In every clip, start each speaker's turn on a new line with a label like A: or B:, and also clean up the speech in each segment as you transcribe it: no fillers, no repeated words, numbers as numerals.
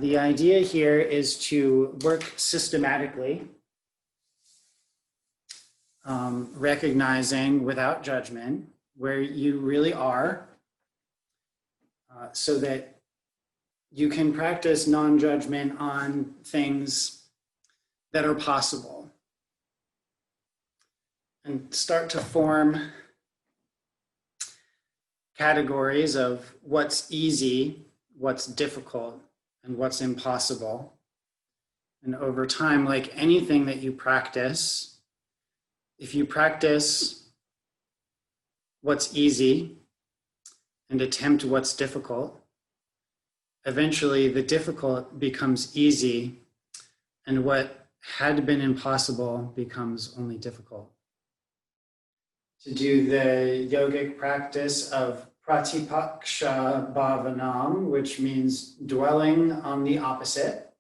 A: The idea here is to work systematically, recognizing without judgment where you really are, so that you can practice non-judgment on things that are possible and start to form categories of what's easy, what's difficult, and what's impossible. And over time, like anything that you practice, if you practice what's easy and attempt what's difficult, eventually the difficult becomes easy and what had been impossible becomes only difficult. To do the yogic practice of Pratipaksha Bhavanam, which means dwelling on the opposite.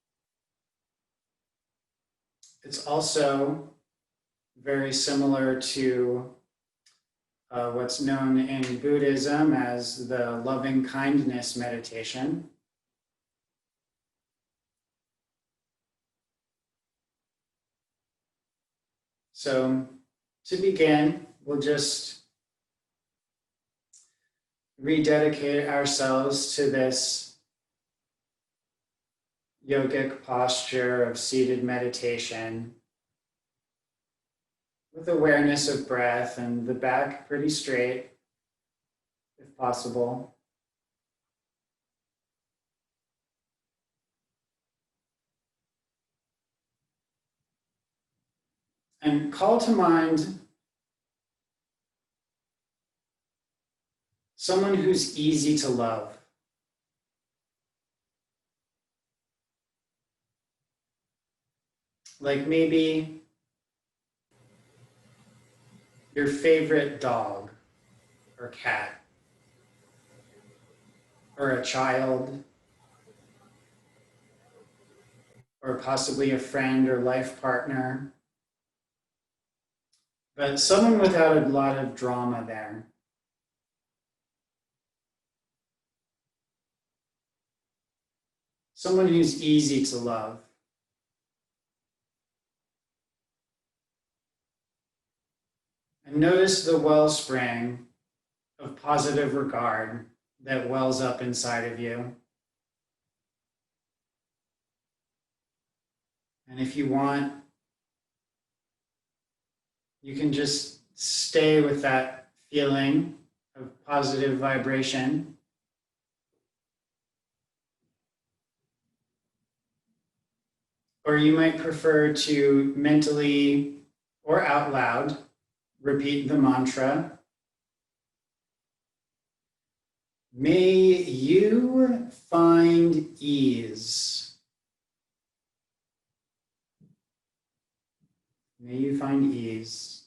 A: It's also very similar to what's known in Buddhism as the loving kindness meditation. So to begin, we'll just rededicate ourselves to this yogic posture of seated meditation with awareness of breath and the back pretty straight, if possible. And call to mind someone who's easy to love. Like maybe your favorite dog or cat or a child or possibly a friend or life partner, but someone without a lot of drama there. Someone who's easy to love. And notice the wellspring of positive regard that wells up inside of you. And if you want, you can just stay with that feeling of positive vibration. Or you might prefer to mentally or out loud repeat the mantra. May you find ease. May you find ease.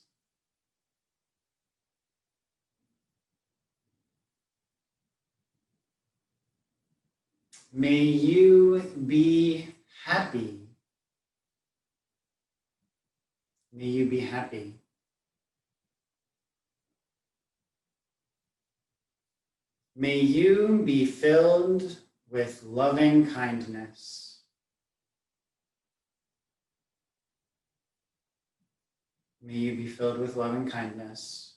A: May you be happy. May you be happy. May you be filled with loving kindness. May you be filled with loving kindness.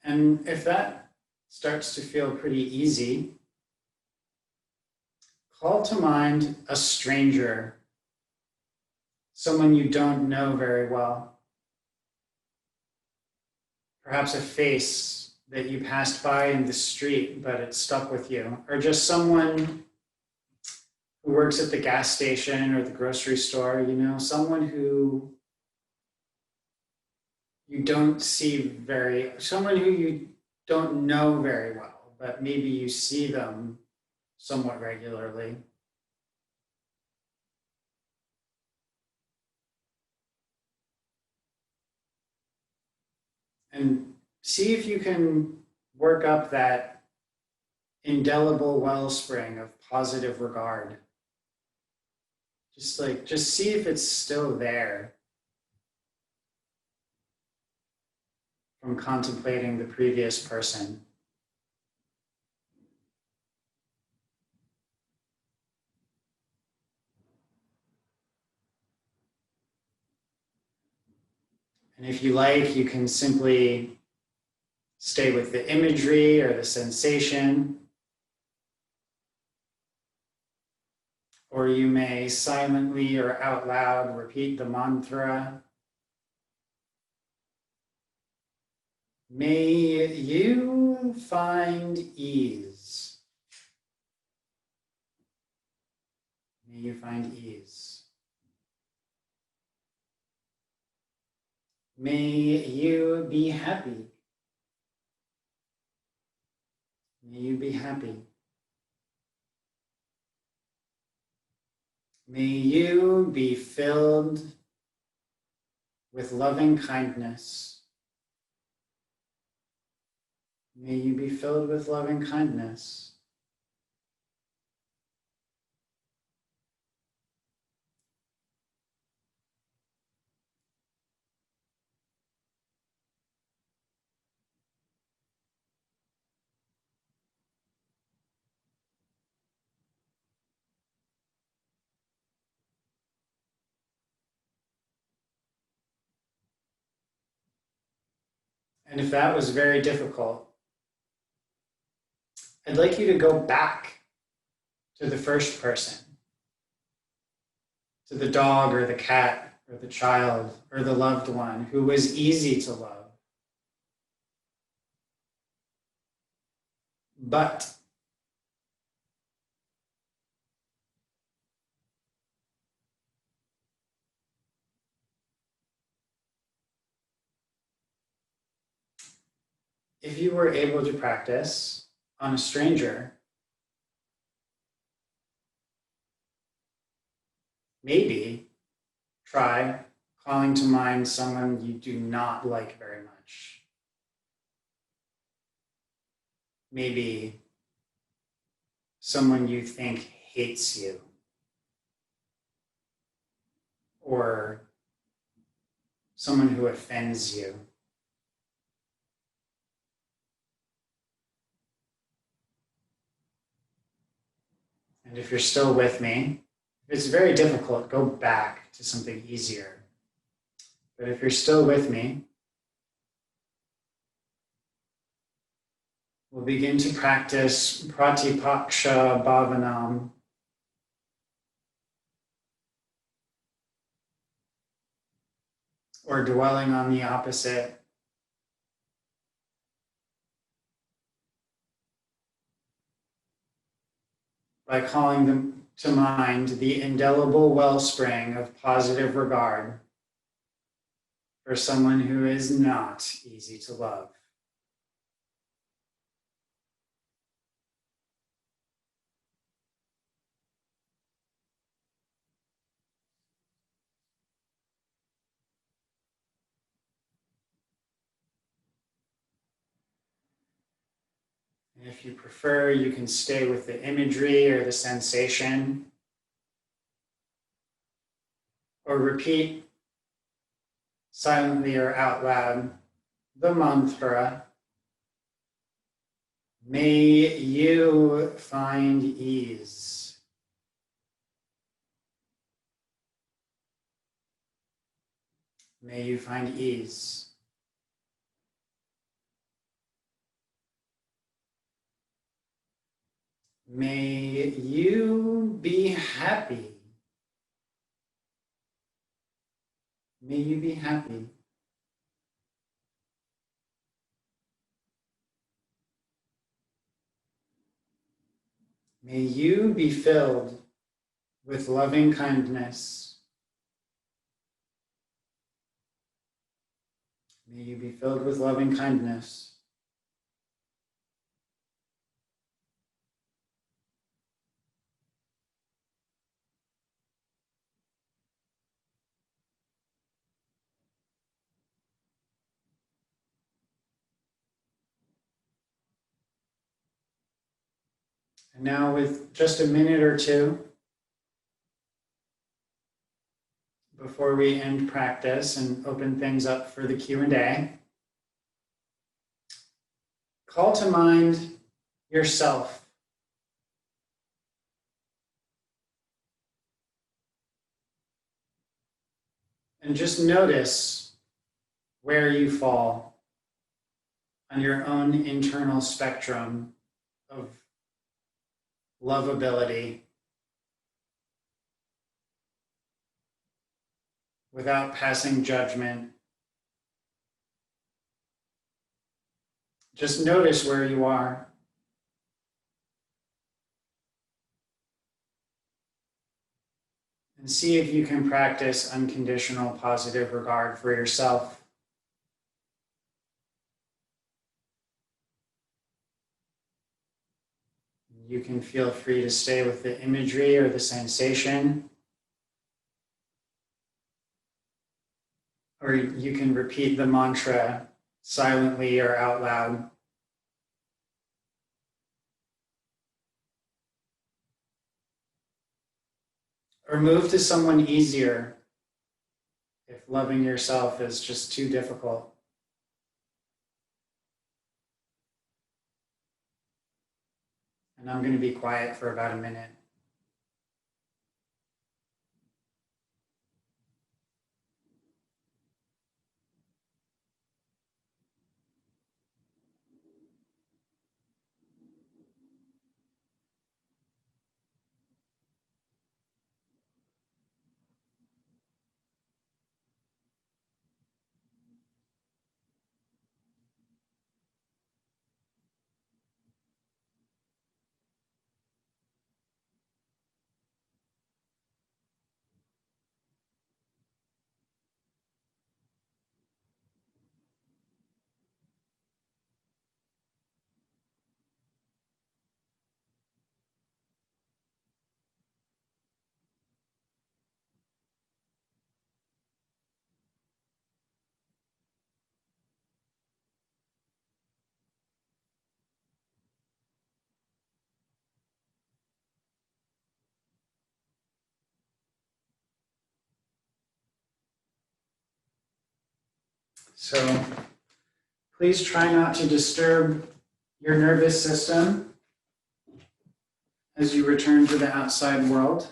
A: And if that starts to feel pretty easy, call to mind a stranger, someone you don't know very well. Perhaps a face that you passed by in the street, but it stuck with you. Or just someone who works at the gas station or the grocery store, someone who you don't see someone who you don't know very well, but maybe you see them somewhat regularly. And see if you can work up that indelible wellspring of positive regard. Just see if it's still there from contemplating the previous person. And if you like, you can simply stay with the imagery or the sensation, or you may silently or out loud repeat the mantra. May you find ease. May you find ease. May you be happy. May you be happy. May you be filled with loving kindness. May you be filled with loving kindness. And if that was very difficult, I'd like you to go back to the first person, to the dog or the cat or the child or the loved one who was easy to love. But if you were able to practice on a stranger, maybe try calling to mind someone you do not like very much. Maybe someone you think hates you, or someone who offends you. And if you're still with me, if it's very difficult, go back to something easier. But if you're still with me, we'll begin to practice Pratipaksha Bhavanam. Or dwelling on the opposite. By calling them to mind the indelible wellspring of positive regard for someone who is not easy to love. And if you prefer, you can stay with the imagery or the sensation, or repeat silently or out loud the mantra. May you find ease. May you find ease. May you be happy. May you be happy. May you be filled with loving kindness. May you be filled with loving kindness. And now with just a minute or two before we end practice and open things up for the Q&A, call to mind yourself. And just notice where you fall on your own internal spectrum of lovability without passing judgment. Just notice where you are. And see if you can practice unconditional positive regard for yourself. You can feel free to stay with the imagery or the sensation. Or you can repeat the mantra silently or out loud. Or move to someone easier if loving yourself is just too difficult. And I'm going to be quiet for about a minute. So please try not to disturb your nervous system as you return to the outside world.